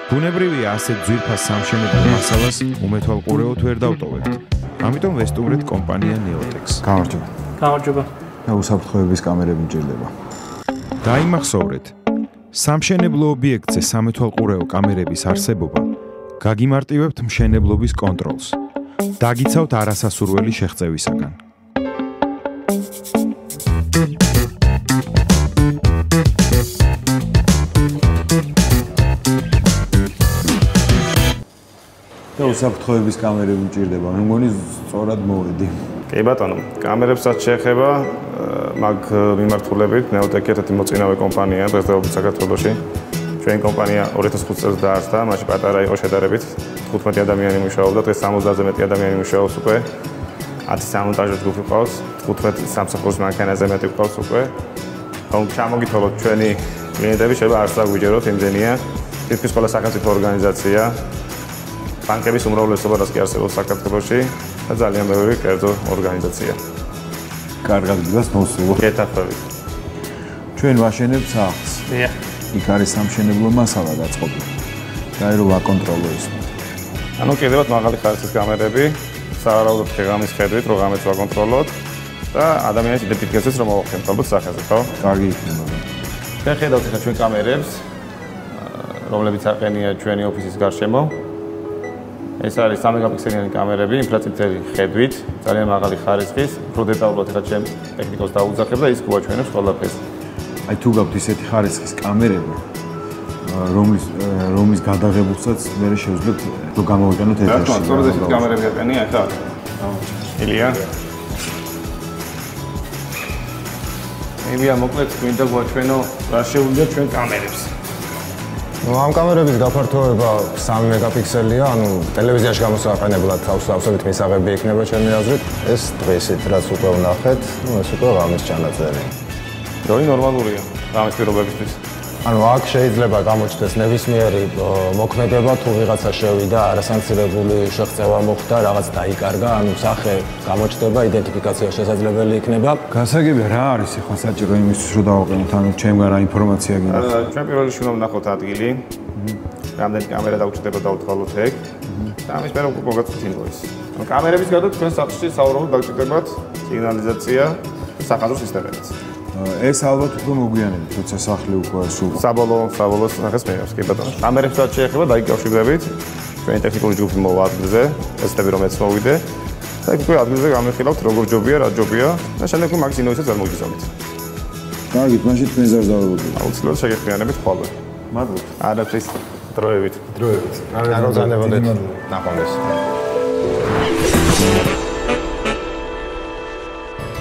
ბუნებრივია ასეთ ძვირფას სამშენებლო მასალას უმეთვალყურეოდ ვერ დავტოვებთ. ამიტომ ვესტუმრეთ კომპანია Neotex. გამარჯობა. გამარჯობა. მე უსაფრთხოების კამერები მჭირდება. დაიმახსოვრეთ. სამშენებლო ობიექტზე სამეთვალყურეო კამერების არსებობა გაგიმარტივებთ მშენებლობის კონტროლს. დაგიცავთ არასასურველი შეღწევისაგან. და უსაფრთხოების კამერები მჭირდება. მე მგონი სწორად მოვედი. კი ბატონო, კამერებსაც შეეხება მაგ მიმართულებით Neotex ერთ-ერთი მოწინავე კომპანია დღესდღეობით საქართველოში. ჩვენი კომპანია 2005 წელს დაარსდა, მაშინ პატარა იყო შედარებით. 15 ადამიანი მუშაობდა, დღეს 70-ზე მეტი ადამიანი მუშაობს უკვე. 10 სამონტაჟო ჯგუფი ყავს, 15 სამსახურის მანქანაზე მეტი ყავს უკვე. რომ ჩამოგითვალოთ ჩვენი კლიენტები შეიძლება არც დაგვიჯეროთ იმდენია. თითქმის ყველა სახელმწიფო ორგანიზაცია ბანკების უმრავლესობა რაც კი არსებობს საქართველოში და ძალიან ბევრი კერძო ორგანიზაცია. კარგად გას მოსულობ. გეთახმებით. ჩვენ ვაშენებთ სახლს. დიახ. იქ არის სამშენებლო მასალა დაწყობილი. და რომ ვაკონტროლო ის. ანუ კიდევაც მაღალი ხარისხის კამერები, სავარაუდოდ ღამის ხედვით, რომ ღამეც ვაკონტროლოთ და ადამიანის იდენტიფიკაციას რომ მოვახდენთ ალბათ სახეზე, ხო? კარგი იქნება. ჩვენ ხედავთ ახლა ჩვენ კამერებს, რომლებიც აყენია ჩვენი ოფისის გარშემო. ეს არის 3 მეგაპიქსელიანი კამერები, ინფრაწითელი ხედვით, ძალიან მაღალი ხარისხის, უფრო დეტალურად ახლა ჩვენ ტექნიკოს დაუძახებ და ის გვაჩვენებს ყველაფერს. აი თუ გაქვთ ისეთი ხარისხის კამერები, რომლის გადაღებულსაც მე შევძლებთ რომ გამოვიყენოთ ეთერში. რატომ? სწორედ ესეთი კამერები აყენია ახლა? ილია. ილია, მოკლედ გვინდა გვაჩვენო რა შეუძლია ჩვენ კამერებს. ამ კამერების გაფართოება 3 მეგაპიქსელია, ანუ ტელევიზიაში გამოსაყენებლად თავსავსებით მისაღები იქნება ჩემი აზრით. ეს დღესით რაც უკვე ვნახეთ, ეს უკვე ღამის ჩანაწერი. როი ნორმალურია ღამის პირობებისთვის. ანუ აქ შეიძლება გამოჩნდეს ნებისმიერი მოქმედება, თუ ვიღაცა შევიდა, არასანქცირებული შეღწევა მოხდა, რაღაც დაიკარგა, ანუ სახე გამოჩნდება, იდენტიფიკაცია შესაძლებელი იქნება. გასაგებია რა არის ახლა საჭირო იმისთვის რომ დავაყენოთ, ანუ ჩემგან რა ინფორმაცია გინდა? ჩვენ პირველ რიგში უნდა ვნახოთ ადგილი. რამდენი კამერა დაუჭირდება დავთვალოთ ეგ. და ამის მერე უკვე მოგაწვით ინვოისი. ანუ კამერების გარდა თქვენ სახლში საუბრობთ დაუჭირდებათ სიგნალიზაცია და სახაზრო სისტემებიც. ეს ალბათ უფრო მოგვიანებით, როცა სახლი უკვე სულ საბოლოო სახეს მეებს, კი ბატონო. კამერებსაც შეეხება დაიკავშირებით. ჩვენი ტექნიკური ჯგუფი მოვა ადგილზე, ტესტები რომ ეც მოვიდე. და იქ უკვე ადგილზე გამიხილავთ როგორ ჯობია, რა ჯობია და შემდეგ უკვე მაგის ინვოისაც არ მოგიზავით. კარგით, მაშინ თქვენ ზარდაობები. აუცილებლად შეგეხმიანებით ხოლმე. მადლობა. არაფრის დროებით. დროებით. რა გაზანებოდეთ? ნაყოფის.